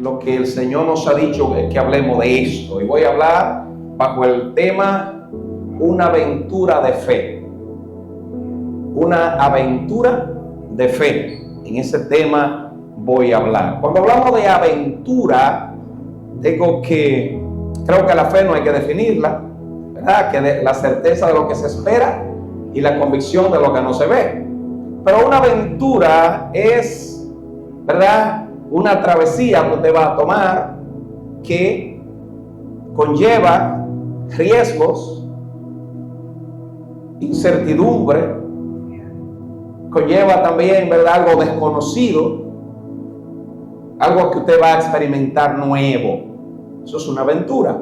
lo que el Señor nos ha dicho que hablemos de esto. Y voy a hablar bajo el tema una aventura de fe. Una aventura de fe. En ese tema voy a hablar. Cuando hablamos de aventura, digo que creo que la fe no hay que definirla, ¿verdad? Que la certeza de lo que se espera y la convicción de lo que no se ve. Pero una aventura es, ¿verdad?, una travesía que usted va a tomar que conlleva riesgos, incertidumbre, conlleva también, ¿verdad?, algo desconocido, algo que usted va a experimentar nuevo. Eso es una aventura.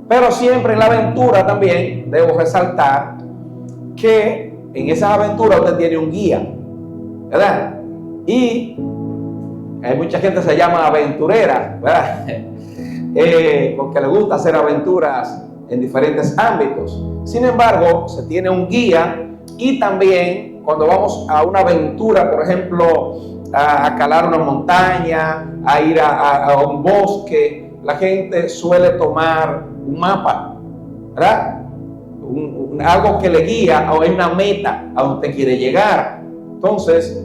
Pero siempre en la aventura también debo resaltar que en esa aventura usted tiene un guía, ¿verdad? Y hay mucha gente que se llama aventurera, ¿verdad? Porque le gusta hacer aventuras en diferentes ámbitos. Sin embargo, se tiene un guía, y también cuando vamos a una aventura, por ejemplo, a calar una montaña, a ir a un bosque, la gente suele tomar un mapa, ¿verdad? Algo que le guía a una meta a donde quiere llegar. Entonces,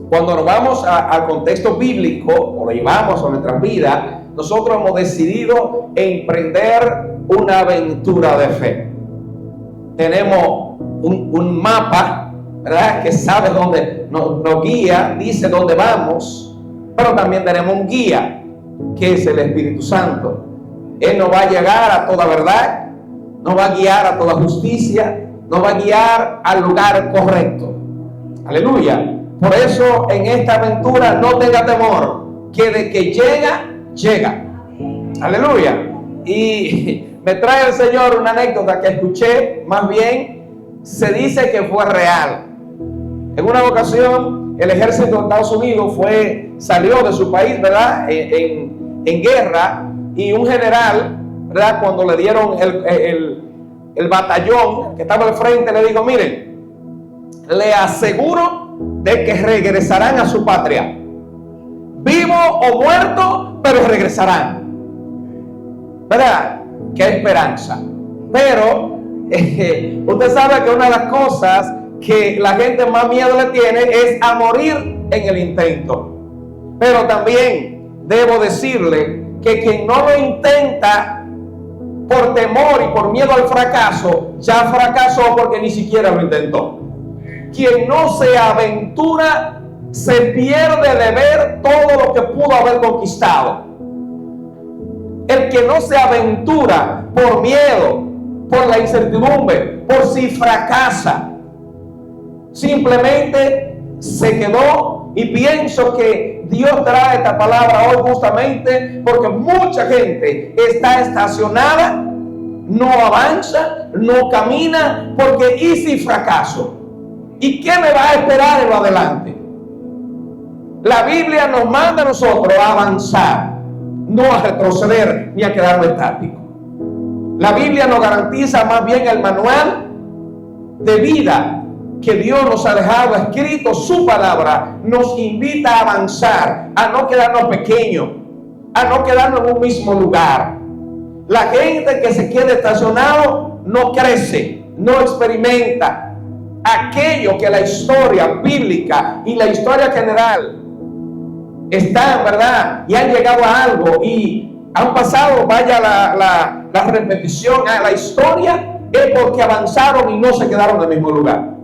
cuando nos vamos al contexto bíblico, o lo llevamos a nuestra vida, nosotros hemos decidido emprender una aventura de fe. Tenemos un mapa, ¿verdad?, que sabe dónde nos guía, dice dónde vamos, pero también tenemos un guía, que es el Espíritu Santo. Él nos va a llegar a toda verdad, nos va a guiar a toda justicia, nos va a guiar al lugar correcto. Aleluya. Por eso en esta aventura no tenga temor, que de que llega. Aleluya. Y me trae el Señor una anécdota que escuché, más bien se dice que fue real. En una ocasión el ejército de Estados Unidos salió de su país, ¿verdad?, en guerra, y un general, ¿verdad?, cuando le dieron el batallón que estaba al frente, le dijo: miren, le aseguro de que regresarán a su patria, vivo o muerto, pero regresarán, ¿verdad? Que hay esperanza. Pero usted sabe que una de las cosas que la gente más miedo le tiene es a morir en el intento. Pero también debo decirle que quien no lo intenta por temor y por miedo al fracaso, ya fracasó porque ni siquiera lo intentó. Quien no se aventura se pierde de ver todo lo que pudo haber conquistado. El que no se aventura por miedo, por la incertidumbre, por si fracasa, simplemente se quedó. Y pienso que Dios trae esta palabra hoy justamente porque mucha gente está estacionada, no avanza, no camina, porque ¿y si fracaso? ¿Y qué me va a esperar en lo adelante? La Biblia nos manda a nosotros a avanzar, no a retroceder ni a quedarnos estáticos. La Biblia nos garantiza más bien el manual de vida que Dios nos ha dejado escrito. Su palabra nos invita a avanzar, a no quedarnos pequeños, a no quedarnos en un mismo lugar. La gente que se queda estacionado no crece, no experimenta aquello que la historia bíblica y la historia general están, ¿verdad?, y han llegado a algo y han pasado, vaya la repetición a la historia, es porque avanzaron y no se quedaron en el mismo lugar.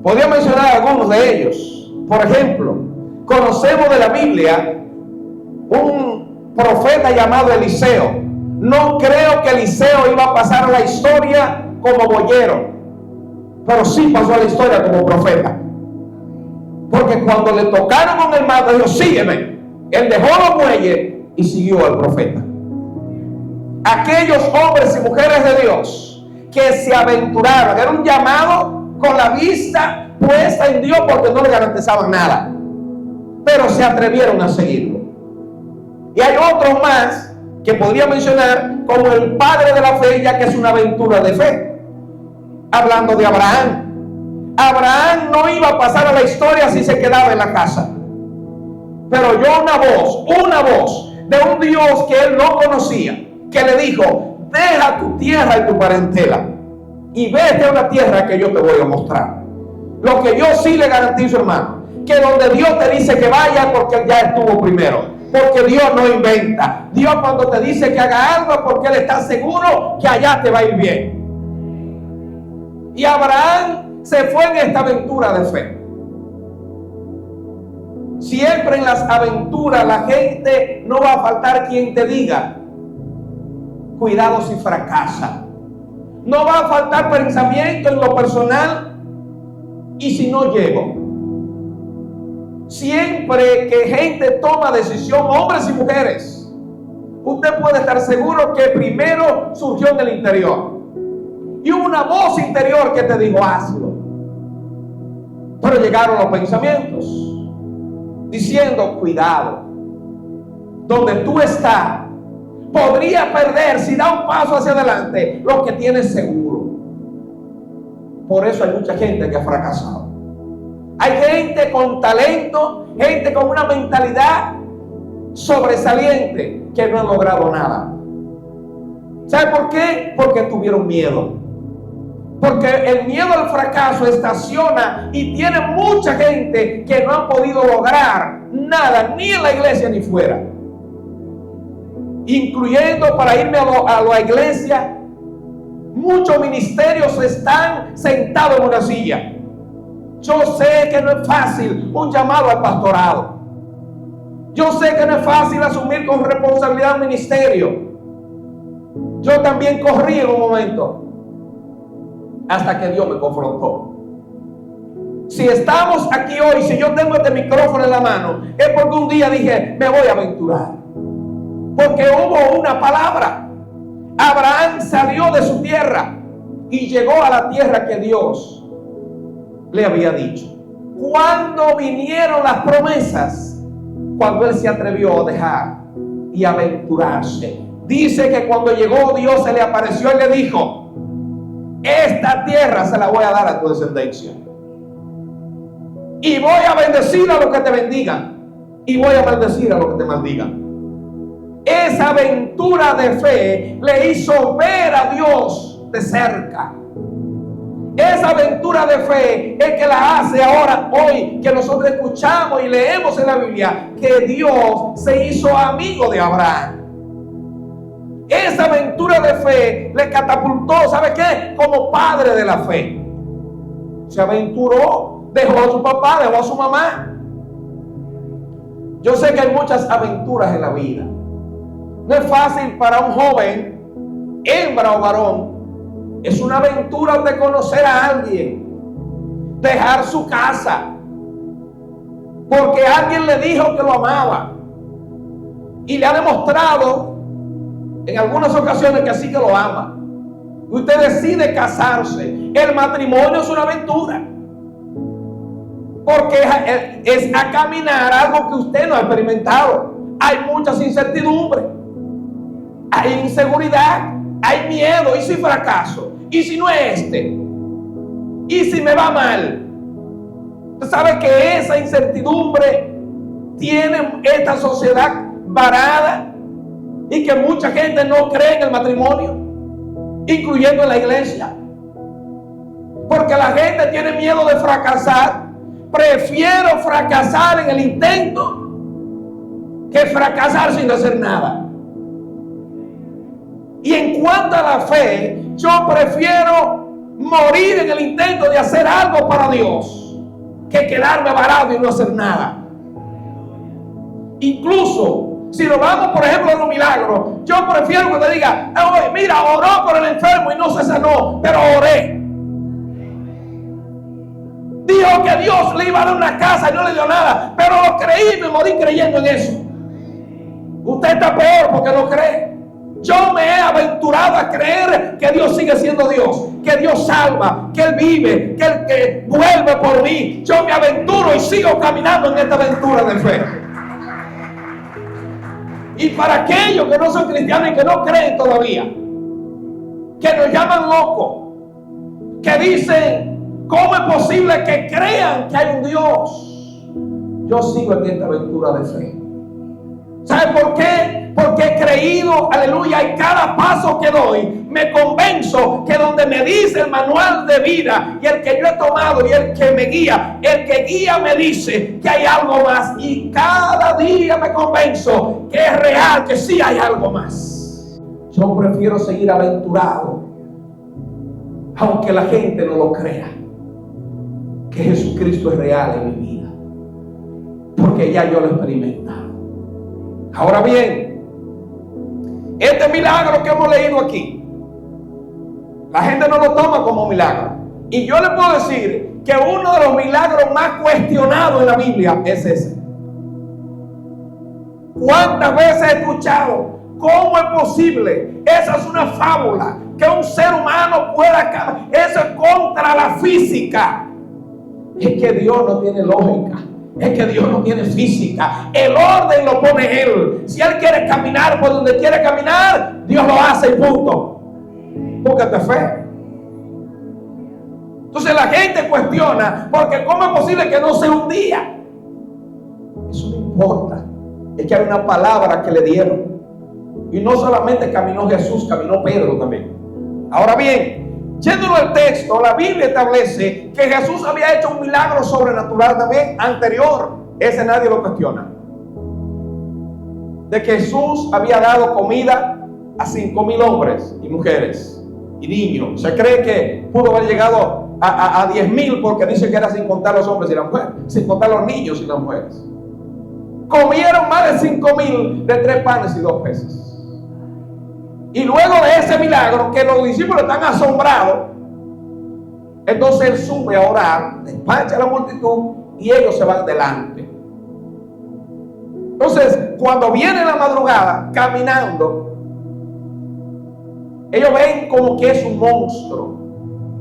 Podría mencionar algunos de ellos. Por ejemplo, conocemos de la Biblia un profeta llamado Eliseo. No creo que Eliseo iba a pasar a la historia como boyero, pero sí pasó a la historia como profeta. Porque cuando le tocaron con el manto, dijo: sígueme. Él dejó los bueyes y siguió al profeta. Aquellos hombres y mujeres de Dios que se aventuraron, era un llamado con la vista puesta en Dios, porque no le garantizaban nada, pero se atrevieron a seguirlo. Y hay otros más que podría mencionar como el padre de la fe, ya que es una aventura de fe. Hablando de Abraham. Abraham no iba a pasar a la historia si se quedaba en la casa. Pero oyó una voz de un Dios que él no conocía, que le dijo: deja tu tierra y tu parentela y vete a una tierra que yo te voy a mostrar. Lo que yo sí le garantizo, hermano, que donde Dios te dice que vaya, porque él ya estuvo primero. Porque Dios no inventa. Dios, cuando te dice que haga algo, es porque él está seguro que allá te va a ir bien. Y Abraham se fue en esta aventura de fe. Siempre en las aventuras la gente no va a faltar quien te diga: cuidado si fracasa. No va a faltar pensamiento en lo personal: y si no llego. Siempre que gente toma decisión, hombres y mujeres, usted puede estar seguro que primero surgió en el interior y hubo una voz interior que te dijo: hazlo. Pero llegaron los pensamientos diciendo: cuidado, donde tú estás podría perder, si da un paso hacia adelante, lo que tienes seguro. Por eso hay mucha gente que ha fracasado. Hay gente con talento, gente con una mentalidad sobresaliente, que no han logrado nada. ¿Sabe por qué? Porque tuvieron miedo. Porque el miedo al fracaso estaciona y tiene mucha gente que no han podido lograr nada, ni en la iglesia ni fuera. Incluyendo, para irme a la iglesia, muchos ministerios están sentados en una silla. Yo sé que no es fácil un llamado al pastorado. Yo sé que no es fácil asumir con responsabilidad un ministerio. Yo también corrí en un momento, hasta que Dios me confrontó. Si estamos aquí hoy, si yo tengo este micrófono en la mano, es porque un día dije: me voy a aventurar. Porque hubo una palabra. Abraham salió de su tierra y llegó a la tierra que Dios le había dicho. Cuando vinieron las promesas, cuando él se atrevió a dejar y aventurarse, dice que cuando llegó, Dios se le apareció y le dijo: esta tierra se la voy a dar a tu descendencia, y voy a bendecir a los que te bendigan, y voy a maldecir a los que te maldigan. Esa aventura de fe le hizo ver a Dios de cerca. Esa aventura de fe es que la hace ahora, hoy, que nosotros escuchamos y leemos en la Biblia que Dios se hizo amigo de Abraham. Esa aventura de fe le catapultó, ¿sabe qué? Como padre de la fe. Se aventuró, dejó a su papá, dejó a su mamá. Yo sé que hay muchas aventuras en la vida. No es fácil para un joven, hembra o varón. Es una aventura de conocer a alguien, dejar su casa, porque alguien le dijo que lo amaba y le ha demostrado en algunas ocasiones que sí que lo ama. Usted decide casarse. El matrimonio es una aventura, porque es a caminar algo que usted no ha experimentado. Hay muchas incertidumbres, hay inseguridad, hay miedo. ¿Y si fracaso? ¿Y si no es este? ¿Y si me va mal? Usted sabe que esa incertidumbre tiene esta sociedad varada y que mucha gente no cree en el matrimonio, incluyendo en la iglesia, porque la gente tiene miedo de fracasar. Prefiero fracasar en el intento que fracasar sin hacer nada. Y en cuanto a la fe, yo prefiero morir en el intento de hacer algo para Dios que quedarme varado y no hacer nada. Incluso si lo vamos, por ejemplo, a los milagros, yo prefiero que te diga: oye, mira, oró por el enfermo y no se sanó, pero oré. Dijo que Dios le iba a dar una casa y no le dio nada, pero lo creí y me morí creyendo en eso. Usted está peor porque no cree. Yo me he aventurado a creer que Dios sigue siendo Dios, que Dios salva, que Él vive, que Él que vuelve por mí. Yo me aventuro y sigo caminando en esta aventura de fe. Y para aquellos que no son cristianos y que no creen todavía, que nos llaman locos, que dicen: ¿cómo es posible que crean que hay un Dios? yo sigo en esta aventura de fe. ¿Sabe por qué? Porque he creído, aleluya, y cada paso que doy me convenzo que donde me dice el manual de vida y el que yo he tomado y el que guía me dice que hay algo más, y cada día me convenzo que es real, que sí hay algo más. Yo prefiero seguir aventurado, aunque la gente no lo crea, que Jesucristo es real en mi vida, porque ya yo lo he experimentado. Ahora bien, este milagro que hemos leído aquí, la gente no lo toma como milagro. Y yo le puedo decir que uno de los milagros más cuestionados en la Biblia es ese. ¿Cuántas veces he escuchado cómo es posible? Esa es una fábula, que un ser humano pueda... Eso es contra la física. Es que Dios no tiene lógica. Es que Dios no tiene física. El orden lo pone Él. Si Él quiere caminar por donde quiere caminar, Dios lo hace y punto. Búscate fe. Entonces la gente cuestiona, porque ¿cómo es posible que no sea un día? Eso no importa. Es que hay una palabra que le dieron. Y no solamente caminó Jesús, caminó Pedro también. Ahora bien, yéndonos al texto, la Biblia establece que Jesús había hecho un milagro sobrenatural también anterior. Ese nadie lo cuestiona. De que Jesús había dado comida a 5,000 hombres y mujeres y niños. Se cree que pudo haber llegado a 10,000, porque dice que era sin contar los hombres y las mujeres, sin contar los niños y las mujeres. Comieron más de 5,000 de 3 panes y 2 peces. Y luego de ese milagro, que los discípulos están asombrados, entonces Él sube a orar, despacha a la multitud y ellos se van delante. Entonces, cuando viene la madrugada caminando, ellos ven como que es un monstruo,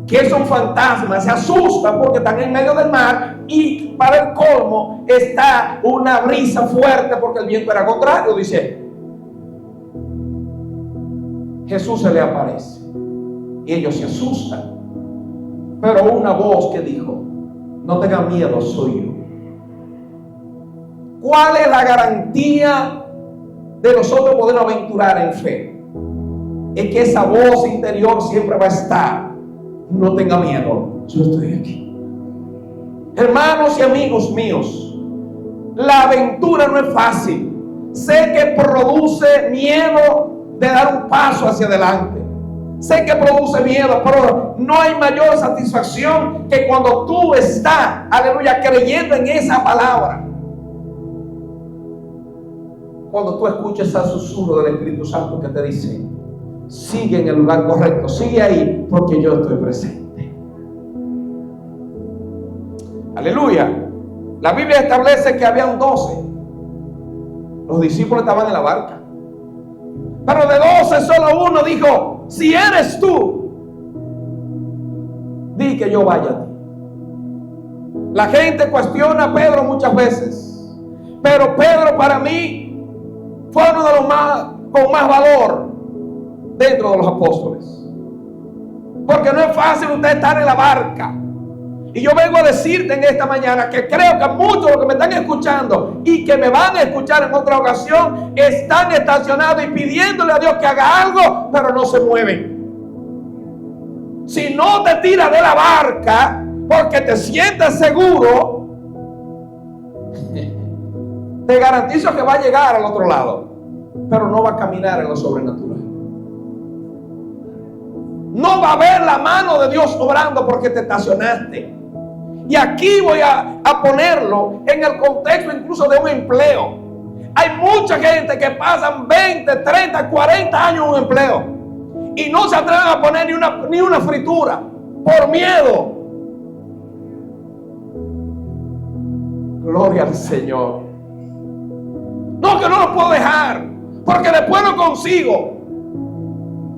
que es un fantasma, se asustan porque están en medio del mar, y para el colmo está una brisa fuerte porque el viento era contrario. Dice, Jesús se le aparece y ellos se asustan, pero una voz que dijo, no tengan miedo, soy yo. ¿Cuál es la garantía de nosotros poder aventurar en fe? Es que esa voz interior siempre va a estar. No tenga miedo, yo estoy aquí. Hermanos y amigos míos, la aventura no es fácil. Sé que produce miedo de dar un paso hacia adelante. Sé que produce miedo, pero no hay mayor satisfacción que cuando tú estás, aleluya, creyendo en esa palabra. Cuando tú escuchas el susurro del Espíritu Santo que te dice, sigue en el lugar correcto, sigue ahí, porque yo estoy presente. Aleluya. La Biblia establece que habían 12. Los discípulos estaban en la barca. Pero de 12 solo uno dijo, si eres tú, di que yo vaya a ti. La gente cuestiona a Pedro muchas veces, pero Pedro para mí fue uno de los más, con más valor dentro de los apóstoles. Porque no es fácil usted estar en la barca. Y yo vengo a decirte en esta mañana que creo que muchos de los que me están escuchando y que me van a escuchar en otra ocasión están estacionados y pidiéndole a Dios que haga algo, pero no se mueven. Si no te tiras de la barca porque te sientes seguro, te garantizo que va a llegar al otro lado, pero no va a caminar en lo sobrenatural. No va a ver la mano de Dios obrando porque te estacionaste. Y aquí voy a ponerlo en el contexto incluso de un empleo. Hay mucha gente que pasan 20, 30, 40 años en un empleo y no se atreven a poner ni una fritura por miedo. Gloria al Señor. No, que no lo puedo dejar porque después no consigo.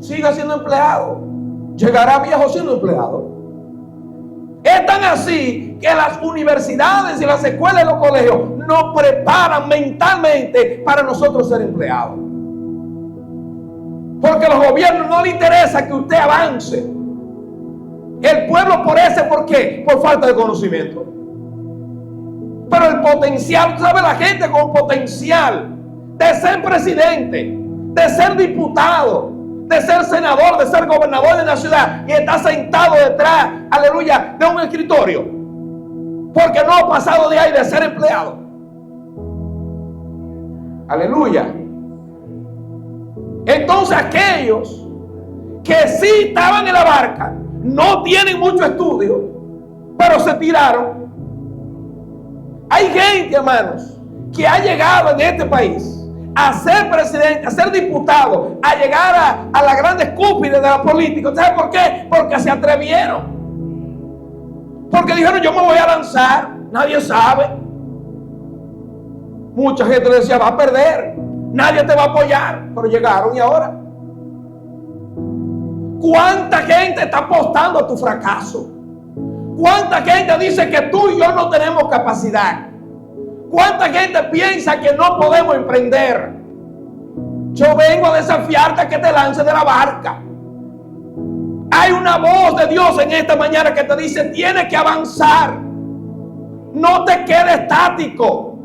Siga siendo empleado. Llegará viejo siendo empleado. Es tan así que las universidades y las escuelas y los colegios nos preparan mentalmente para nosotros ser empleados. Porque a los gobiernos no les interesa que usted avance. El pueblo por qué? Por falta de conocimiento. Pero el potencial, ¿sabe? La gente con potencial de ser presidente, de ser diputado, de ser senador, de ser gobernador de una ciudad, y está sentado detrás, aleluya, de un escritorio, porque no ha pasado de ahí de ser empleado. Aleluya. Entonces aquellos que sí estaban en la barca, no tienen mucho estudio, pero se tiraron. Hay gente, hermanos, que ha llegado en este país a ser presidente, a ser diputado, a llegar a las grandes cúspides de la política. ¿Sabe por qué? Porque se atrevieron. Porque dijeron, yo me voy a lanzar, nadie sabe. Mucha gente decía, va a perder, nadie te va a apoyar, pero llegaron. Y ahora, ¿cuánta gente está apostando a tu fracaso? ¿Cuánta gente dice que tú y yo no tenemos capacidad? ¿Cuánta gente piensa que no podemos emprender? Yo vengo a desafiarte a que te lances de la barca. Hay una voz de Dios en esta mañana que te dice, tienes que avanzar. No te quedes estático.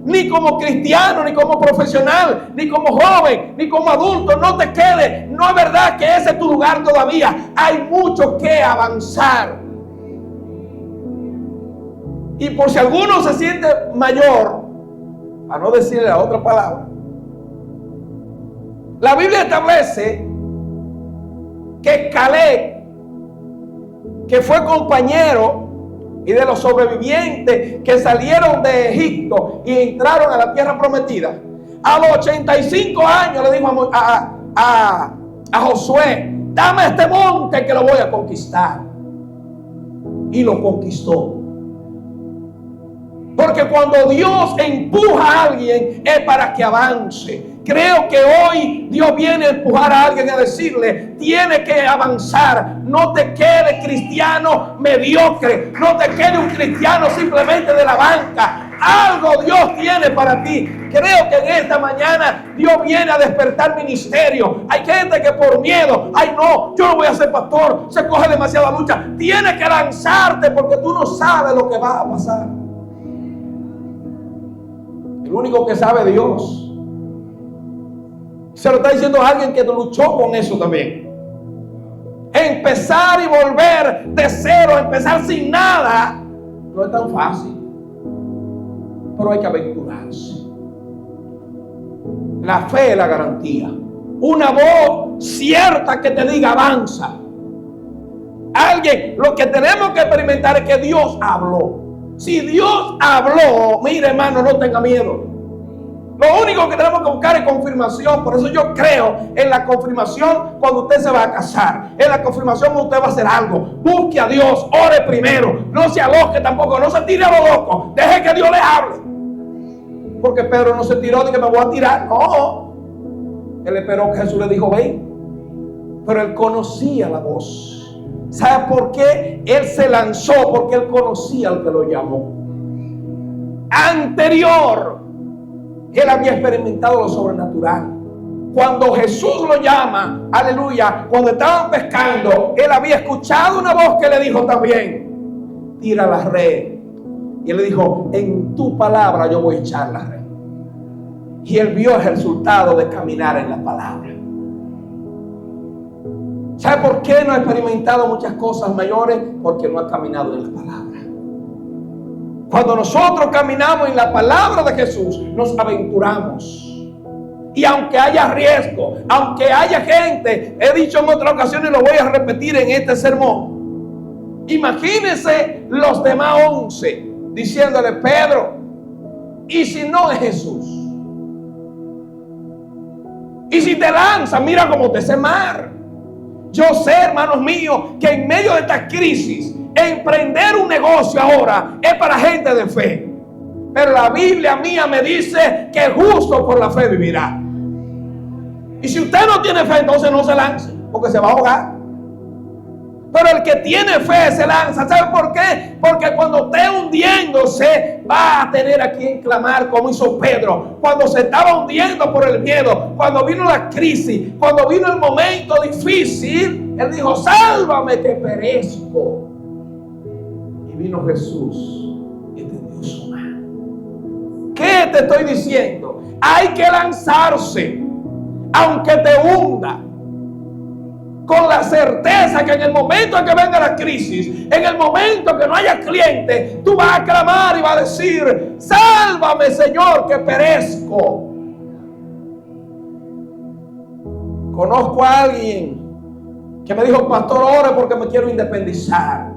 Ni como cristiano, ni como profesional, ni como joven, ni como adulto. No te quedes. No es verdad que ese es tu lugar todavía. Hay mucho que avanzar. Y por si alguno se siente mayor, a no decirle la otra palabra, la Biblia establece que Caleb, que fue compañero y de los sobrevivientes que salieron de Egipto y entraron a la tierra prometida, a los 85 años le dijo a Josué, dame este monte que lo voy a conquistar. Y lo conquistó. Porque cuando Dios empuja a alguien es para que avance. Creo que hoy Dios viene a empujar a alguien a decirle, tiene que avanzar. No te quedes cristiano mediocre. No te quedes un cristiano simplemente de la banca. Algo Dios tiene para ti. Creo que en esta mañana Dios viene a despertar ministerio. Hay gente que por miedo, ay no, yo no voy a ser pastor, se coge demasiada lucha. Tienes que lanzarte porque tú no sabes lo que va a pasar. El único que sabe Dios. Se lo está diciendo a alguien que luchó con eso también. Empezar y volver de cero, empezar sin nada, no es tan fácil. Pero hay que aventurarse. La fe es la garantía. Una voz cierta que te diga avanza. Alguien, lo que tenemos que experimentar es que Dios habló. Si Dios habló, mire hermano, no tenga miedo. Lo único que tenemos que buscar es confirmación. Por eso yo creo en la confirmación cuando usted se va a casar. En la confirmación cuando usted va a hacer algo. Busque a Dios, ore primero. No se aloque tampoco, no se tire a lo loco. Deje que Dios le hable. Porque Pedro no se tiró de que me voy a tirar. No. Él esperó que Jesús le dijo, ven. Pero él conocía la voz. ¿Sabe por qué? Él se lanzó porque él conocía al que lo llamó. Anterior, él había experimentado lo sobrenatural. Cuando Jesús lo llama, aleluya, cuando estaban pescando, él había escuchado una voz que le dijo también, tira la red. Y él le dijo, en tu palabra yo voy a echar la red. Y él vio el resultado de caminar en la palabra. ¿Sabe por qué no ha experimentado muchas cosas mayores? Porque no ha caminado en la palabra. Cuando nosotros caminamos en la palabra de Jesús, nos aventuramos. Y aunque haya riesgo, aunque haya gente, he dicho en otras ocasiones y lo voy a repetir en este sermón. Imagínense los demás 11 diciéndole, Pedro, ¿y si no es Jesús? Y si te lanzas, mira cómo te ese mar. Yo sé, hermanos míos, que en medio de esta crisis, emprender un negocio ahora es para gente de fe. Pero la Biblia mía me dice que justo por la fe vivirá. Y si usted no tiene fe, entonces no se lance, porque se va a ahogar. Pero el que tiene fe se lanza. ¿Sabe por qué? Porque cuando esté hundiéndose, va a tener a quien clamar, como hizo Pedro. Cuando se estaba hundiendo por el miedo, cuando vino la crisis, cuando vino el momento difícil, él dijo, sálvame que perezco. Y vino Jesús y tendió su mano. te estoy diciendo, hay que lanzarse, aunque te hunda, con la certeza que en el momento en que venga la crisis, en el momento que no haya cliente, tú vas a clamar y vas a decir: sálvame, Señor, que perezco. Conozco a alguien que me dijo: pastor, ore porque me quiero independizar.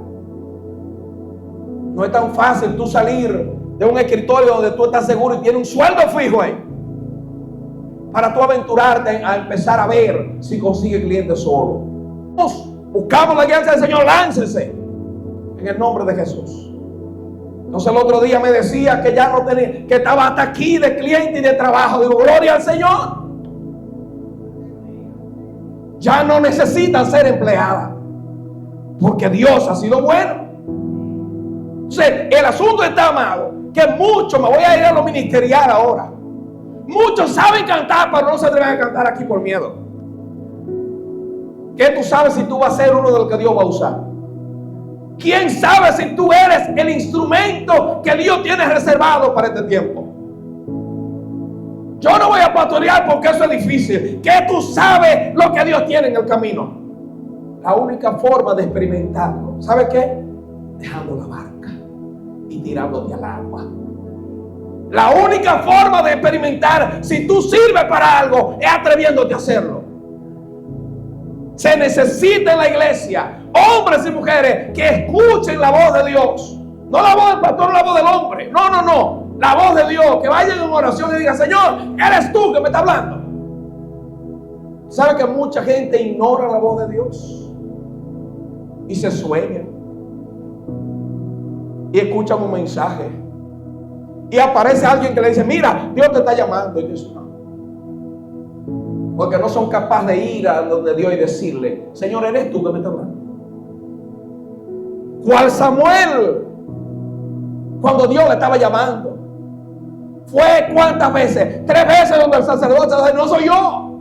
No es tan fácil tú salir de un escritorio donde tú estás seguro y tienes un sueldo fijo ahí, para tú aventurarte a empezar a ver si consigue clientes solo. Buscamos la guianza del Señor, láncese en el nombre de Jesús. Entonces el otro día me decía que ya no tenía, que estaba hasta aquí de cliente y de trabajo. Digo: gloria al Señor. Ya no necesitan ser empleada, porque Dios ha sido bueno. Entonces el asunto está, amado, que muchos, me voy a ir a lo ministerial ahora, muchos saben cantar, pero no se atreven a cantar aquí por miedo. ¿Qué tú sabes si tú vas a ser uno de los que Dios va a usar? ¿Quién sabe si tú eres el instrumento que Dios tiene reservado para este tiempo? Yo no voy a pastorear porque eso es difícil. ¿Qué tú sabes lo que Dios tiene en el camino? La única forma de experimentarlo, ¿sabe qué? Dejando la barca y tirándote al agua. La única forma de experimentar si tú sirves para algo es atreviéndote a hacerlo. Se necesita en la iglesia hombres y mujeres que escuchen la voz de Dios. No la voz del pastor, no la voz del hombre. No, no, no. La voz de Dios. Que vayan en oración y digan: Señor, eres tú que me está hablando. ¿Sabe que mucha gente ignora la voz de Dios? Y se sueñan. Y escuchan un mensaje. Y aparece alguien que le dice: mira, Dios te está llamando. Y dice: no. Porque no son capaces de ir a donde Dios y decirle: Señor, eres tú que me está hablando. ¿Cuál Samuel? Cuando Dios le estaba llamando. ¿Fue cuántas veces? 3 veces donde el sacerdote dice: no soy yo.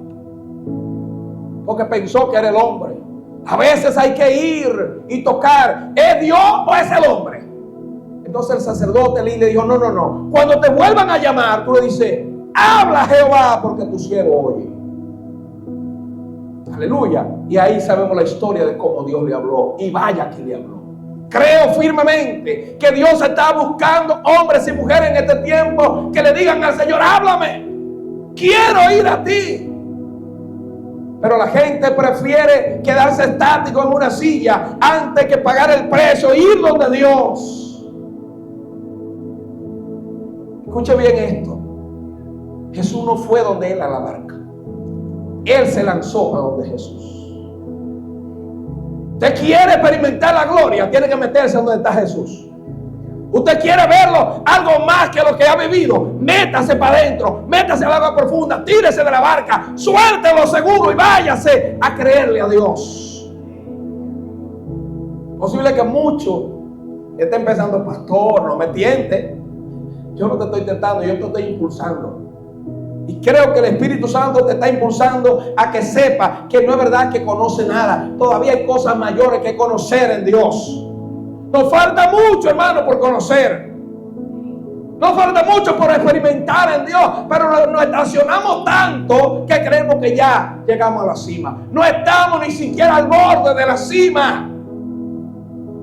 Porque pensó que era el hombre. A veces hay que ir y tocar: ¿es Dios o es el hombre? Entonces el sacerdote le dijo: no, no, no. Cuando te vuelvan a llamar, tú le dices: habla, Jehová, porque tu siervo oye. Aleluya. Y ahí sabemos la historia de cómo Dios le habló. Y vaya que le habló. Creo firmemente que Dios está buscando hombres y mujeres en este tiempo que le digan al Señor: háblame, quiero ir a ti. Pero la gente prefiere quedarse estático en una silla antes que pagar el precio e ir donde Dios. Escuche bien esto. Jesús no fue donde él a la barca. Él se lanzó a donde Jesús. Usted quiere experimentar la gloria, tiene que meterse donde está Jesús. Usted quiere verlo, algo más que lo que ha vivido, métase para adentro, métase al agua profunda, tírese de la barca, suéltelo seguro y váyase a creerle a Dios. Posible que muchos estén pensando: pastor, no me tiente. Yo no te estoy tentando, yo te estoy impulsando. Y creo que el Espíritu Santo te está impulsando a que sepa que no es verdad que conoce nada. Todavía hay cosas mayores que conocer en Dios. Nos falta mucho, hermano, por conocer. Nos falta mucho por experimentar en Dios. Pero nos estacionamos tanto que creemos que ya llegamos a la cima. No estamos ni siquiera al borde de la cima.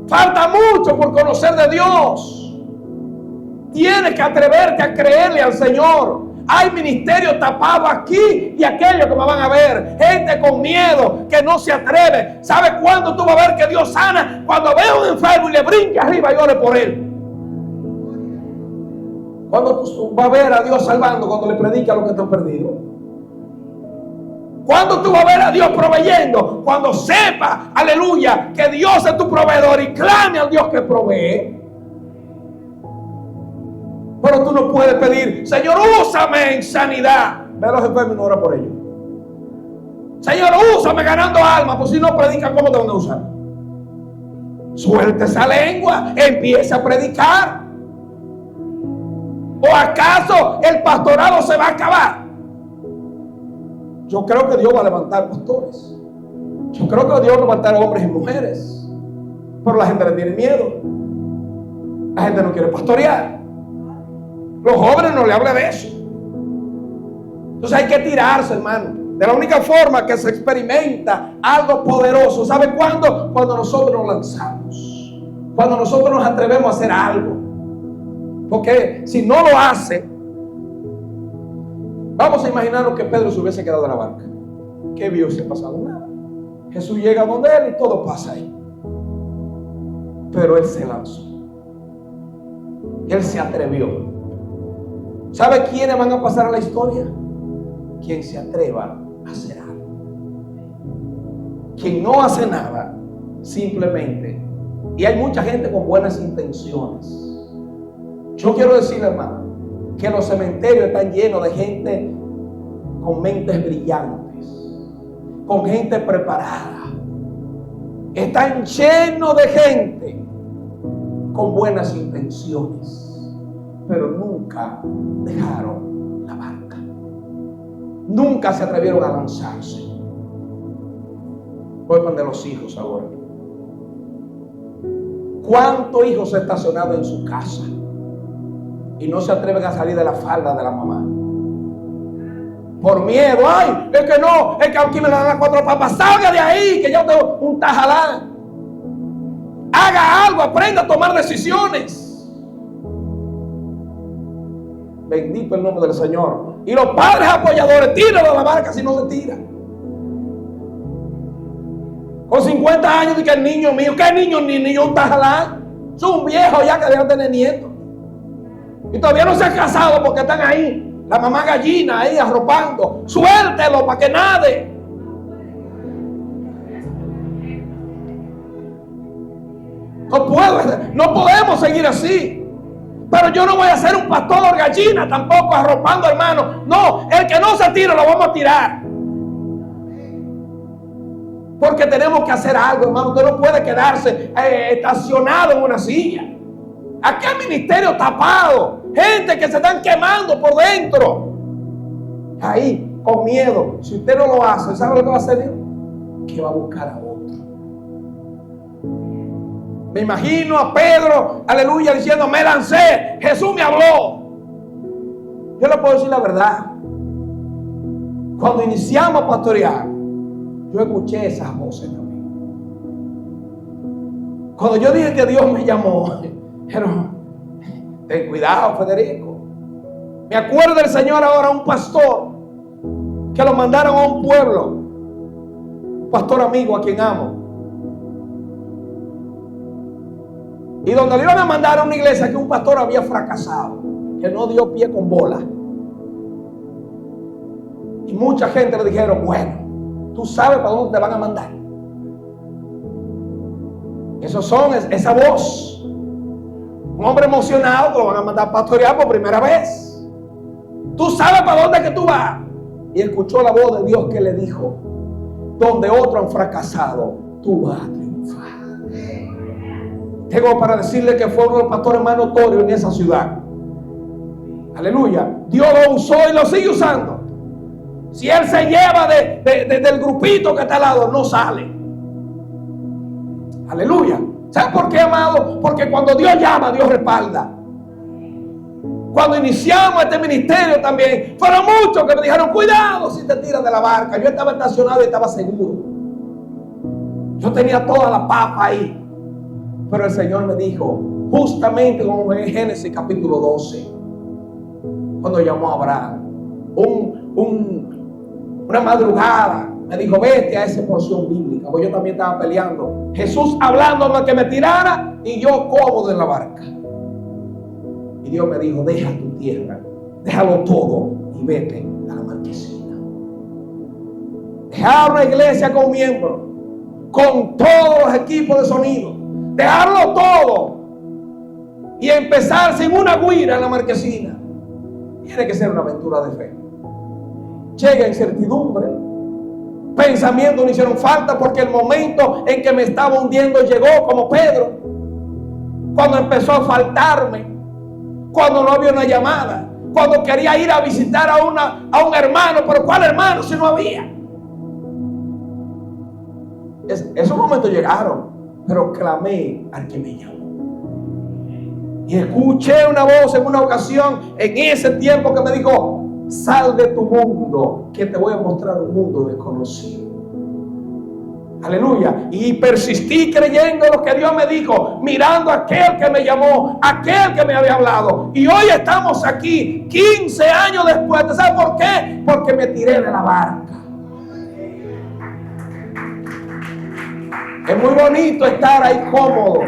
Falta mucho por conocer de Dios. Tienes que atreverte a creerle al Señor. Hay ministerios tapados aquí y aquellos que me van a ver. Gente con miedo que no se atreve. ¿Sabe cuándo tú vas a ver que Dios sana? Cuando ve a un enfermo y le brinque arriba y ore por él. Cuando tú vas a ver a Dios salvando cuando le predica a los que están perdidos. Cuando tú vas a ver a Dios proveyendo. Cuando sepa, aleluya, que Dios es tu proveedor y clame al Dios que provee. Pero tú no puedes pedir: Señor, úsame en sanidad. Ve a los enfermos y no ora por ellos. Señor, úsame ganando almas. Pues si no predican, ¿cómo te van a usar? Suelta esa lengua, empieza a predicar. ¿O acaso el pastorado se va a acabar? Yo creo que Dios va a levantar pastores. Yo creo que Dios va a levantar hombres y mujeres. Pero la gente le tiene miedo. La gente no quiere pastorear. Los jóvenes no le hablan de eso. Entonces hay que tirarse, hermano. De la única forma que se experimenta algo poderoso, ¿sabe cuándo? Cuando nosotros nos lanzamos. Cuando nosotros nos atrevemos a hacer algo. Porque si no lo hace, vamos a imaginarnos que Pedro se hubiese quedado en la barca. ¿Qué hubiese pasado? Nada. Jesús llega donde él y todo pasa ahí. Pero él se lanzó. Él se atrevió. ¿Sabe quiénes van a pasar a la historia? Quien se atreva a hacer algo. Quien no hace nada, simplemente. Y hay mucha gente con buenas intenciones. Yo quiero decirle, hermano, que los cementerios están llenos de gente con mentes brillantes, con gente preparada. Están llenos de gente con buenas intenciones, pero nunca dejaron la barca. Nunca se atrevieron a lanzarse. Voy con de los hijos ahora. ¿Cuántos hijos estacionados en su casa y no se atreven a salir de la falda de la mamá? Por miedo. Ay, es que no, es que aquí me dan las 4 papas. Salga de ahí, que yo tengo un tajalán. Haga algo, aprenda a tomar decisiones. Bendito el nombre del Señor. Y los padres apoyadores, tírenlo de la barca si no se tira. Con 50 años, dice que el niño mío, ¿qué niño? Ni niño, un tajalán. Es un viejo ya que debe tener nietos. Y todavía no se han casado porque están ahí. La mamá gallina ahí arropando. Suéltelo para que nade. No podemos seguir así. Pero yo no voy a ser un pastor gallina tampoco arropando, hermano. No, el que no se tira lo vamos a tirar. Porque tenemos que hacer algo, hermano. Usted no puede quedarse estacionado en una silla. Aquí hay ministerio tapado. Gente que se están quemando por dentro. Ahí, con miedo. Si usted no lo hace, ¿sabe lo que va a hacer Dios? Que va a buscar a otro. Me imagino a Pedro, aleluya, diciendo, me lancé. Jesús me habló. Yo le puedo decir la verdad. Cuando iniciamos a pastorear, yo escuché esas voces también. Cuando yo dije que Dios me llamó, pero ten cuidado, Federico. Me acuerdo del Señor ahora, un pastor que lo mandaron a un pueblo, un pastor amigo a quien amo, y donde le iban a mandar a una iglesia que un pastor había fracasado, que no dio pie con bola. Y mucha gente le dijeron, bueno, tú sabes para dónde te van a mandar. Esos son, esa voz. Un hombre emocionado que lo van a mandar a pastorear por primera vez. Tú sabes para dónde que tú vas. Y escuchó la voz de Dios que le dijo, donde otros han fracasado, tú vas a triunfar. Tengo para decirle que fue uno de los pastores más notorios en esa ciudad. Aleluya. Dios lo usó y lo sigue usando. Si él se lleva del grupito que está al lado, no sale. Aleluya. ¿Sabe por qué, amado? Porque cuando Dios llama, Dios respalda. Cuando iniciamos este ministerio también, fueron muchos que me dijeron, cuidado si te tiras de la barca. Yo estaba estacionado y estaba seguro. Yo tenía toda la papa ahí. Pero el Señor me dijo, justamente como en Génesis capítulo 12, cuando llamó a Abraham, una madrugada, me dijo, vete a esa porción bíblica, porque yo también estaba peleando. Jesús hablándome que me tirara y yo cómodo en la barca. Y Dios me dijo, deja tu tierra, déjalo todo y vete a la marquesina. Dejar una iglesia con miembros, con todos los equipos de sonido, dejarlo todo y empezar sin una guira en la marquesina. Tiene que ser una aventura de fe. Llega incertidumbre, pensamientos no hicieron falta, porque el momento en que me estaba hundiendo llegó como Pedro, cuando empezó a faltarme, cuando no había una llamada, cuando quería ir a visitar a un hermano, pero ¿cuál hermano si no había? Esos momentos llegaron, pero clamé al que me llamó. Y escuché una voz en una ocasión, en ese tiempo, que me dijo: sal de tu mundo, que te voy a mostrar un mundo desconocido. Aleluya. Y persistí creyendo lo que Dios me dijo, mirando a aquel que me llamó, aquel que me había hablado. Y hoy estamos aquí, 15 años después. ¿Sabes por qué? Porque me tiré de la barca. Es muy bonito estar ahí cómodo.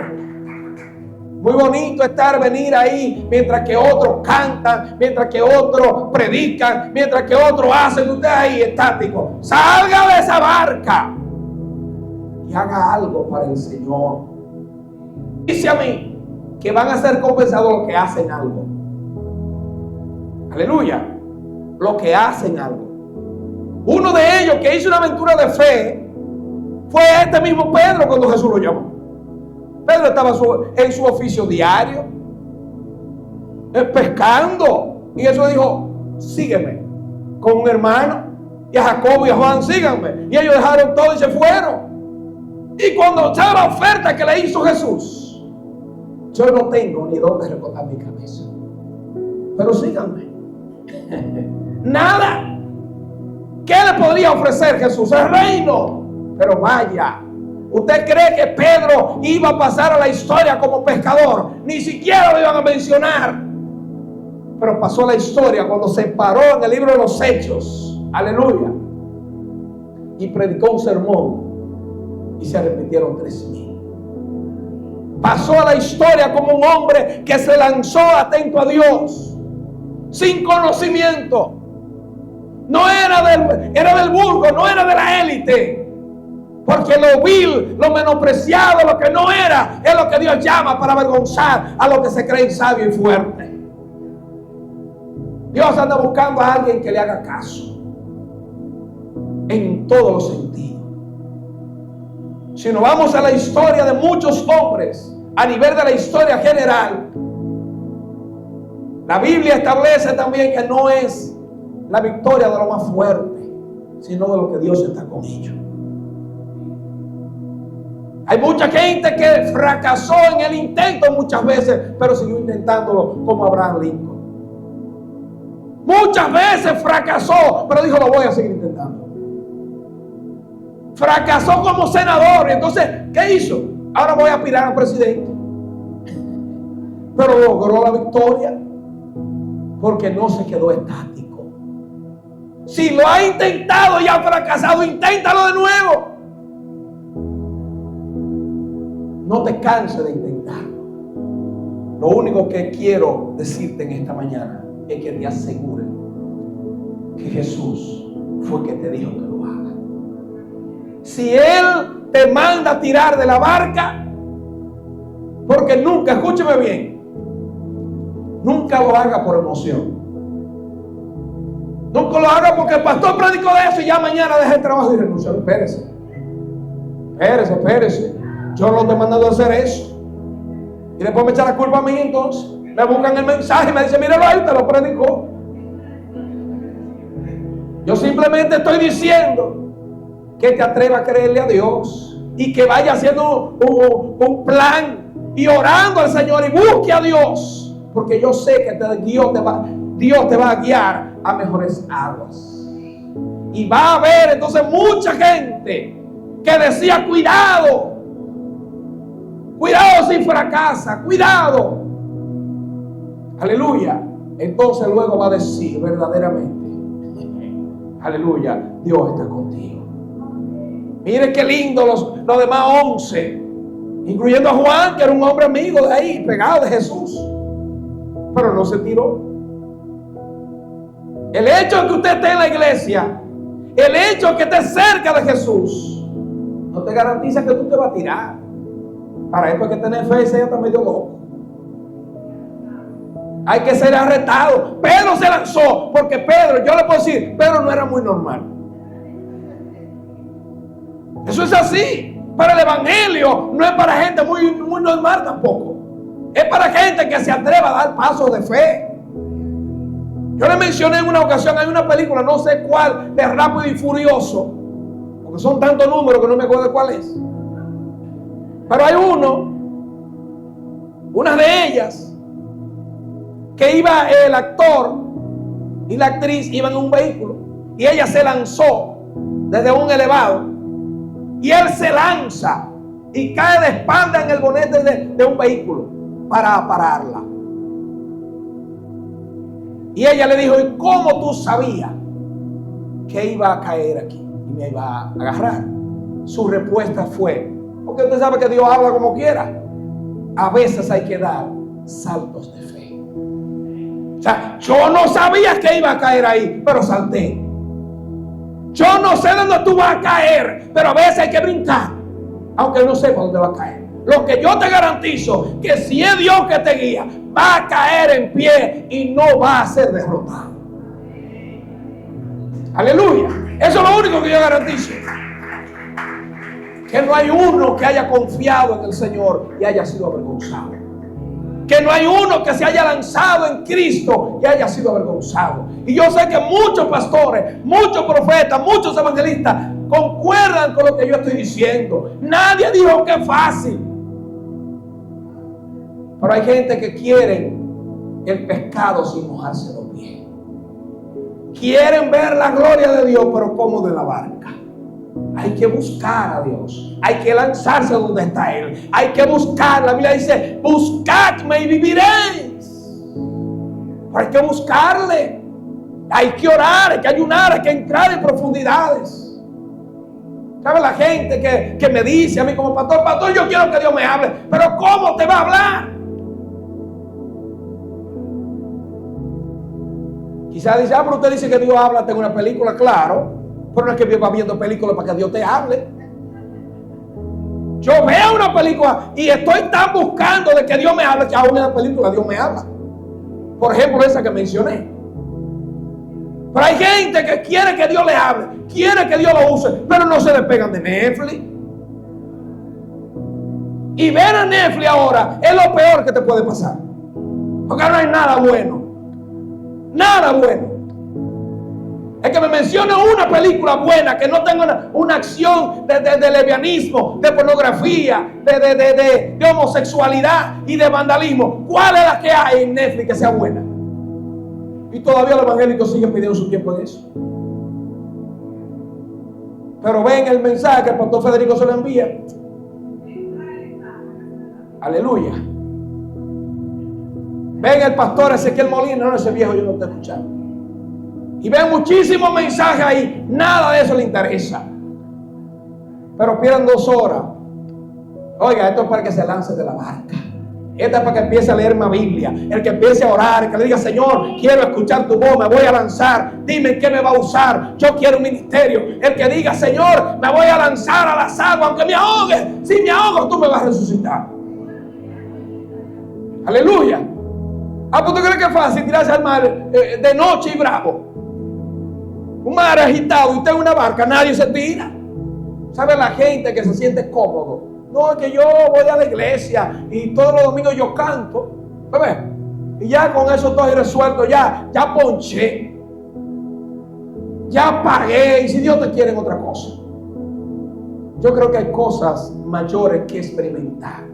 Muy bonito venir ahí mientras que otros cantan, mientras que otros predican, mientras que otros hacen. Usted ahí estático. Salga de esa barca y haga algo para el Señor. Dice a mí que van a ser compensados los que hacen algo. Aleluya. Los que hacen algo. Uno de ellos que hizo una aventura de fe fue este mismo Pedro cuando Jesús lo llamó. Pedro estaba en su oficio diario, pescando. Y Jesús dijo: sígueme. Con un hermano, y a Jacobo y a Juan: síganme. Y ellos dejaron todo y se fueron. Y cuando estaba la oferta que le hizo Jesús: yo no tengo ni dónde recostar mi cabeza, pero síganme. Nada. ¿Qué le podría ofrecer Jesús? El reino. Pero vaya, ¿usted cree que Pedro iba a pasar a la historia como pescador? Ni siquiera lo iban a mencionar. Pero pasó a la historia cuando se paró en el libro de los Hechos. Aleluya. Y predicó un sermón. Y se arrepintieron 3,000. Pasó a la historia como un hombre que se lanzó atento a Dios, sin conocimiento. No era del vulgo, no era de la élite. Porque lo vil, lo menospreciado, lo que no era, es lo que Dios llama para avergonzar a los que se creen sabios y fuertes. Dios anda buscando a alguien que le haga caso en todos los sentidos. Si nos vamos a la historia de muchos hombres, a nivel de la historia general, la Biblia establece también que no es la victoria de lo más fuerte, sino de lo que Dios está con ellos. Hay mucha gente que fracasó en el intento muchas veces, pero siguió intentándolo, como Abraham Lincoln. Muchas veces fracasó, pero dijo: lo voy a seguir intentando. Fracasó como senador, y entonces, ¿qué hizo? Ahora voy a aspirar a presidente. Pero logró la victoria porque no se quedó estático. Si lo ha intentado y ha fracasado, inténtalo de nuevo. No te canses de intentarlo. Lo único que quiero decirte en esta mañana es que te asegure que Jesús fue que te dijo que lo haga. Si Él te manda a tirar de la barca, porque nunca, escúcheme bien, nunca lo haga por emoción. Nunca lo haga porque el pastor predicó de eso y ya mañana deja el trabajo y renuncia. Espérese. Yo no te he mandado a hacer eso. Y después me echa la culpa a mí, entonces. Me buscan el mensaje y me dicen: míralo ahí, te lo predicó. Yo simplemente estoy diciendo que te atrevas a creerle a Dios y que vaya haciendo un plan y orando al Señor y busque a Dios. Porque yo sé que Dios te va a guiar a mejores aguas. Y va a haber entonces mucha gente que decía: cuidado si fracasa, cuidado. Aleluya. Entonces luego va a decir verdaderamente: aleluya, Dios está contigo. Mire qué lindo los demás 11, incluyendo a Juan, que era un hombre amigo de ahí, pegado de Jesús, pero no se tiró. El hecho de que usted esté en la iglesia, el hecho de que esté cerca de Jesús, no te garantiza que tú te vas a tirar. Para esto hay que tener fe y ser hasta medio loco. Hay que ser arrestado. Pedro se lanzó, porque Pedro, yo le puedo decir, Pedro no era muy normal. Eso es así. Para el evangelio no es para gente muy normal tampoco. Es para gente que se atreva a dar pasos de fe. Yo le mencioné en una ocasión, hay una película, no sé cuál, de Rápido y Furioso, porque son tantos números que no me acuerdo cuál es. Pero hay una de ellas, que iba el actor y la actriz iban en un vehículo y ella se lanzó desde un elevado y él se lanza y cae de espalda en el bonete de un vehículo para pararla. Y ella le dijo: ¿y cómo tú sabías que iba a caer aquí y me iba a agarrar? Su respuesta fue: porque usted sabe que Dios habla como quiera. A veces hay que dar saltos de fe. O sea, yo no sabía que iba a caer ahí, pero salté. Yo no sé dónde tú vas a caer, pero a veces hay que brincar, aunque no sepa dónde va a caer. Lo que yo te garantizo, que si es Dios que te guía, va a caer en pie y no va a ser derrotado. Aleluya. Eso es lo único que yo garantizo. Que no hay uno que haya confiado en el Señor y haya sido avergonzado. Que no hay uno que se haya lanzado en Cristo y haya sido avergonzado. Y yo sé que muchos pastores, muchos profetas, muchos evangelistas concuerdan con lo que yo estoy diciendo. Nadie dijo que es fácil. Pero hay gente que quiere el pescado sin mojarse los pies. Quieren ver la gloria de Dios, pero como de la barca. Hay que buscar a Dios. Hay que lanzarse donde está Él. Hay que buscar. La Biblia dice: buscadme y viviréis. Pero hay que buscarle. Hay que orar, hay que ayunar, hay que entrar en profundidades. ¿Sabe la gente que me dice a mí como pastor: pastor, yo quiero que Dios me hable? Pero ¿cómo te va a hablar? Quizás dice: pero usted dice que Dios habla en una película. Claro, pero no es que Dios va viendo películas para que Dios te hable. Yo veo una película y estoy tan buscando de que Dios me hable, que aún en la película Dios me habla. Por ejemplo, esa que mencioné. Pero hay gente que quiere que Dios le hable, quiere que Dios lo use, pero no se despegan de Netflix. Y ver a Netflix ahora es lo peor que te puede pasar, porque no hay nada bueno. Nada bueno. Es que me mencione una película buena que no tenga una acción de lesbianismo, de pornografía, de homosexualidad y de vandalismo. ¿Cuál es la que hay en Netflix que sea buena? Y todavía los evangélicos siguen pidiendo su tiempo en eso. Pero ven el mensaje que el pastor Federico se lo envía. Aleluya. Ven el pastor Ezequiel Molina: no, ese viejo yo no te he escuchado. Y ven muchísimos mensajes ahí. Nada de eso le interesa. Pero pierden 2 horas. Oiga, esto es para que se lance de la barca. Esto es para que empiece a leer más Biblia. El que empiece a orar, el que le diga: Señor, quiero escuchar tu voz, me voy a lanzar. Dime en qué me va a usar. Yo quiero un ministerio. El que diga: Señor, me voy a lanzar a las aguas, aunque me ahogue. Si me ahogo, tú me vas a resucitar. Aleluya. Ah, pues tú crees que es fácil tirarse al mar de noche y bravo. Un mar agitado y usted en una barca, nadie se tira. ¿Sabe la gente que se siente cómodo? No, es que yo voy a la iglesia y todos los domingos yo canto. ¿Sabes? Y ya con eso estoy resuelto, ya ponché. Ya pagué, y si Dios te quiere en otra cosa. Yo creo que hay cosas mayores que experimentar.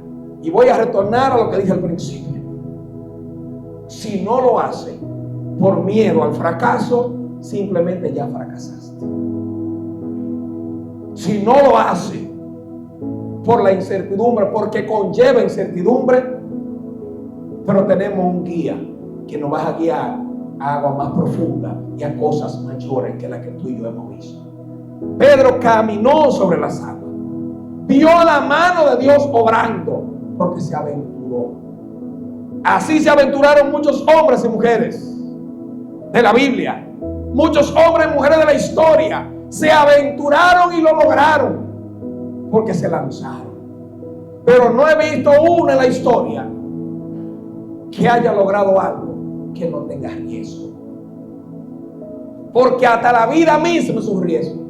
Y voy a retornar a lo que dije al principio. Si no lo hace por miedo al fracaso, simplemente ya fracasaste. Si no lo hace por la incertidumbre, porque conlleva incertidumbre, pero tenemos un guía que nos va a guiar a agua más profunda y a cosas mayores que las que tú y yo hemos visto. Pedro caminó sobre las aguas, vio la mano de Dios obrando, porque se aventuró. Así se aventuraron muchos hombres y mujeres de la Biblia. Muchos hombres y mujeres de la historia se aventuraron y lo lograron porque se lanzaron. Pero no he visto uno en la historia que haya logrado algo que no tenga riesgo. Porque hasta la vida misma es un riesgo.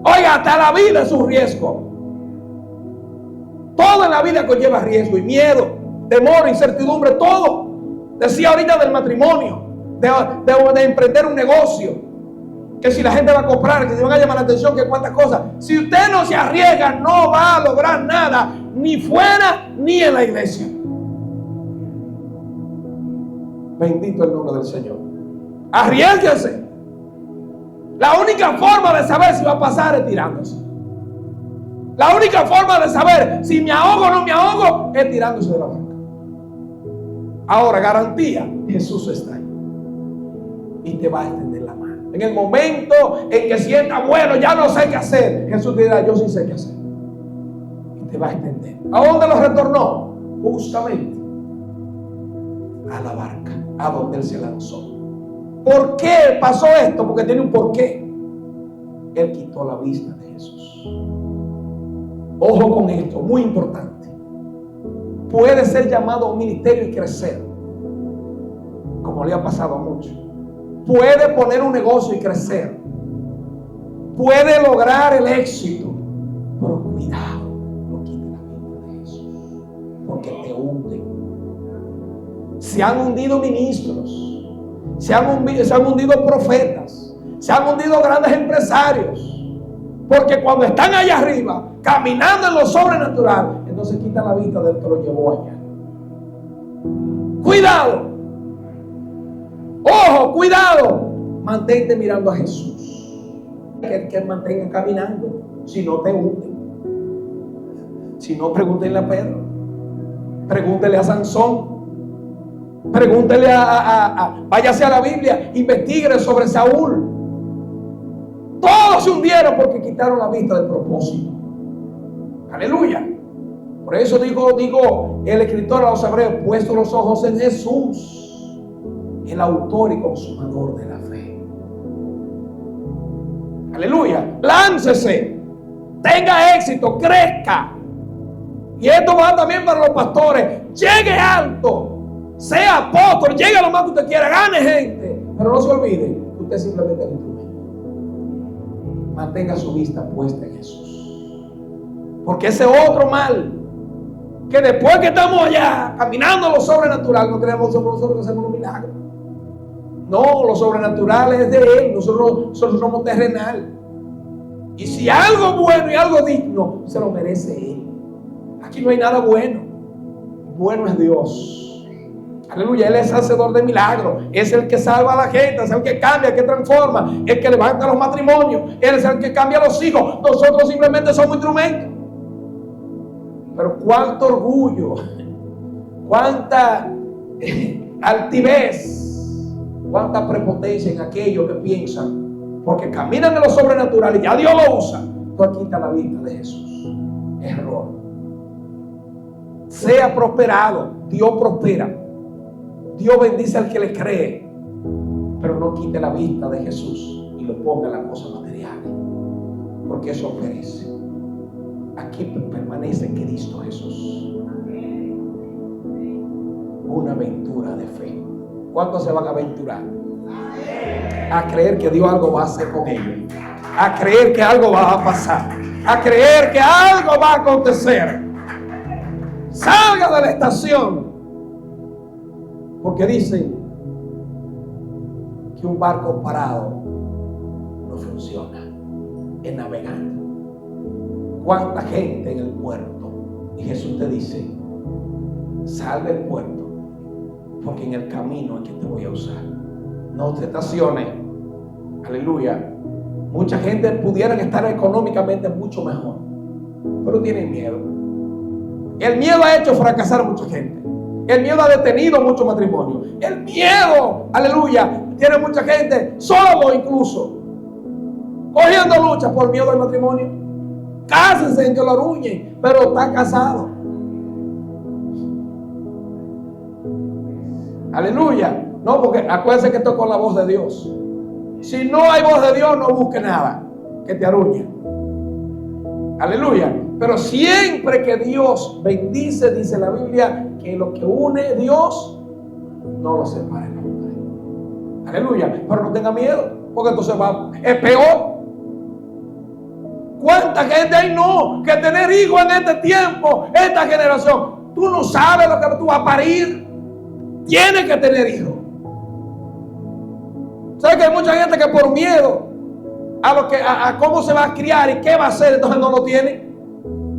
Oiga, hasta la vida es un riesgo. Todo en la vida conlleva riesgo y miedo, temor, incertidumbre, todo. Decía ahorita del matrimonio, de emprender un negocio, que si la gente va a comprar, que si van a llamar la atención, que cuántas cosas. Si usted no se arriesga, no va a lograr nada, ni fuera ni en la iglesia. Bendito el nombre del Señor. Arriésguense. La única forma de saber si va a pasar es tirándose. La única forma de saber si me ahogo o no me ahogo es tirándose de la barca. Ahora, garantía, Jesús está ahí y te va a extender la mano. En el momento en que sientas, bueno, ya no sé qué hacer, Jesús te dirá, yo sí sé qué hacer. Y te va a extender. ¿A dónde lo retornó? Justamente a la barca, a donde él se lanzó. ¿Por qué pasó esto? Porque tiene un porqué. Él quitó la vista de Jesús. Ojo con esto, muy importante. Puede ser llamado a un ministerio y crecer, como le ha pasado a muchos. Puede poner un negocio y crecer. Puede lograr el éxito. Pero cuidado, no quite la vista de Jesús, porque te hunden. Se han hundido ministros, se han hundido profetas, se han hundido grandes empresarios, porque cuando están allá arriba, caminando en lo sobrenatural, entonces quita la vista del que lo llevó allá. Cuidado, ojo, cuidado, mantente mirando a Jesús, que mantenga caminando, si no te hunden. Si no, pregúntenle a Pedro, pregúntele a Sansón, pregúntele váyase a la Biblia, investigue sobre Saúl. Todos se hundieron porque quitaron la vista del propósito. Aleluya. Por eso digo el escritor a los hebreos, puesto los ojos en Jesús, el autor y consumador de la fe. Aleluya. Láncese, tenga éxito, crezca. Y esto va también para los pastores. Llegue alto, sea apóstol, llegue a lo más que usted quiera, gane gente. Pero no se olvide que usted simplemente es un instrumento. Mantenga su vista puesta en Jesús. Porque ese otro mal, que después que estamos allá caminando lo sobrenatural, no creemos sobre nosotros que hacemos un milagro. No, lo sobrenatural es de Él. Nosotros somos terrenal. Y si algo bueno y algo digno, se lo merece Él. Aquí no hay nada bueno. Bueno es Dios. Aleluya. Él es hacedor de milagros. Es el que salva a la gente. Es el que cambia, el que transforma. El que levanta los matrimonios. Él es el que cambia a los hijos. Nosotros simplemente somos instrumentos. Pero cuánto orgullo, cuánta altivez, cuánta prepotencia en aquellos que piensan, porque caminan en lo sobrenatural y ya Dios lo usa. Tú quitas la vista de Jesús. Error. Sea prosperado. Dios prospera. Dios bendice al que le cree. Pero no quite la vista de Jesús y lo ponga en las cosas materiales, porque eso perece. Aquí permanece en Cristo Jesús. Una aventura de fe. ¿Cuántos se van a aventurar? A creer que Dios algo va a hacer con ellos. A creer que algo va a pasar. A creer que algo va a acontecer. Salga de la estación. Porque dicen que un barco parado no funciona. Es navegando. ¿Cuánta gente en el puerto? Y Jesús te dice, sal del puerto, porque en el camino es que te voy a usar. No te estaciones. Aleluya. Mucha gente pudiera estar económicamente mucho mejor, pero tienen miedo. El miedo ha hecho fracasar a mucha gente. El miedo ha detenido mucho matrimonio. El miedo, aleluya, tiene mucha gente solo incluso, cogiendo lucha por miedo al matrimonio. Cásense en que lo arruinen, pero está casado. Aleluya. No, porque acuérdense que esto es con la voz de Dios. Si no hay voz de Dios, no busque nada que te arruine. Aleluya. Pero siempre que Dios bendice, dice la Biblia, que lo que une Dios no lo separa el hombre. Aleluya. Pero no tenga miedo, porque entonces es peor. ¿Cuánta gente hay no? Que tener hijos en este tiempo, esta generación. Tú no sabes lo que tú vas a parir. Tienes que tener hijos. ¿Sabes que hay mucha gente que por miedo a cómo se va a criar y qué va a hacer, entonces no lo tiene?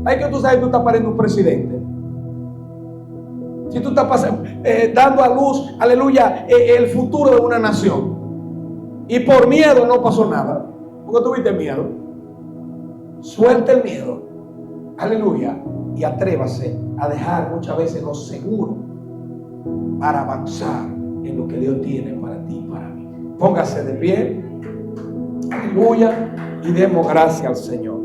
Hay que tú sabes que tú estás pariendo un presidente. Si tú estás dando a luz, aleluya, el futuro de una nación, y por miedo no pasó nada, porque tuviste miedo, suelte el miedo, aleluya, y atrévase a dejar muchas veces lo seguro para avanzar en lo que Dios tiene para ti y para mí. Póngase de pie, aleluya, y demos gracias al Señor.